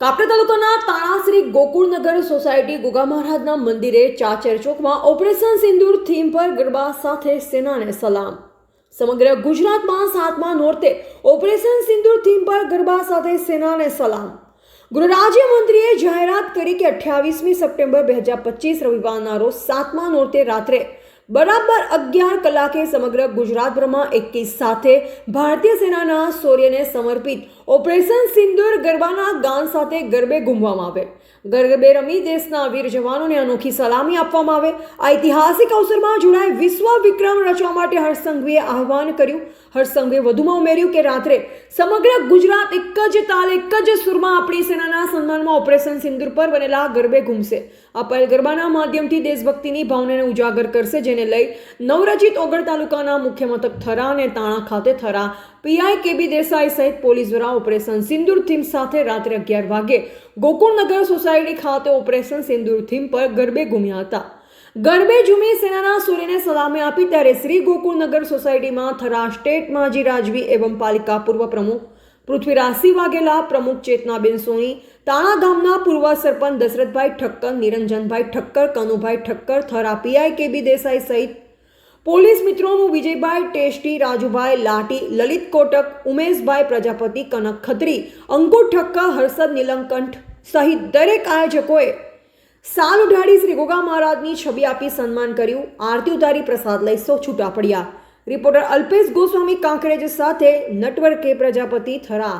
કાપરા તાલુકાના તાણાશ્રી ગોકુળનગર સોસાયટી ગુગા મહારાજના મંદિરે ચાચર ચોકમાં ઓપરેશન સિંદૂર થીમ પર ગરબા સાથે સેનાને સલામ. સમગ્ર ગુજરાતમાં 7મા નોરતે ઓપરેશન સિંદૂર થીમ પર ગરબા સાથે સેનાને સલામ. ગૃહ રાજ્યમંત્રીએ જાહેરાત કરી કે 28મી સપ્ટેમ્બર 2025 રવિવારના રોજ 7મા નોરતે રાત્રે બરાબર 11 કલાકે સમગ્ર ગુજરાતભરમાં એકી સાથે ભારતીય સેનાના શૌર્યને સમર્પિત ઓપરેશન સિંદૂર ગરબાના ગાન સાથે ગરબે ઘૂમવામાં આવે. ગરબે રમી દેશના વીર જવાનોને અનોખી સલામી આપવામાં આવે. આ ઐતિહાસિક અવસરમાં જોડાઈ વિશ્વ વિક્રમ રચવા માટે હર્ષ સંઘવીએ આહ્વાન કર્યું. હર્ષ સંઘવીએ વધુમાં ઉમેર્યું કે રાત્રે સમગ્ર ગુજરાત એક જ તાલ એક જ સુરમાં આપણી સેનાના સન્માનમાં ઓપરેશન સિંદૂર પર બનેલા ગરબે ઘૂમશે. આ પહેલ ગરબાના માધ્યમથી દેશભક્તિની ભાવનાને ઉજાગર કરશે, જેને લઈ નવરચિત ઓગળ તાલુકાના મુખ્ય મથક થરા અને તાણા ખાતે થરા પીઆઈ કેબી દેસાઈ સહિત પોલીસ દ્વારા ઓપરેશન સિંદૂર થીમ સાથે રાત્રે 11 વાગે ગોકુળનગર સોસાયટી ખાતે ઓપરેશન સિંદૂર થીમ પર ગરબે ઘૂમ્યા હતા. ગરબે ઝૂમી સેનાના સૂર્યને સલામી આપી ત્યારે શ્રી ગોકુળનગર સોસાયટીમાં થરા સ્ટેટ માજી રાજવી એવં પાલિકા પૂર્વ પ્રમુખ પૃથ્વીરાજસિંહ વાઘેલા, પ્રમુખ ચેતનાબેન સોની, તાણા ગામના પૂર્વ સરપંચ દશરથભાઈ ઠક્કર, નિરંજનભાઈ ઠક્કર, કનુભાઈ ઠક્કર, થરા પીઆઈ કેબી દેસાઈ સહિત પોલીસ મિત્રોનું વિજયભાઈ ટેસ્ટી, રાજુભાઈ લાટી, લલિત કોટક, ઉમેશભાઈ પ્રજાપતિ, કનક ખત્રી, અંકુર ઠક્કર, હર્ષદ નીલકંઠ સહિત દરેક આયોજકોએ સાલ ઉઢાડી શ્રી ગોગા મહારાજની છબી આપી સન્માન કર્યું. આરતી ઉતારી પ્રસાદ લઈ સૌ છૂટા પડ્યા. રિપોર્ટર અલ્પેશ ગોસ્વામી કાંકરેજ સાથે નટવર કે પ્રજાપતિ, થરા.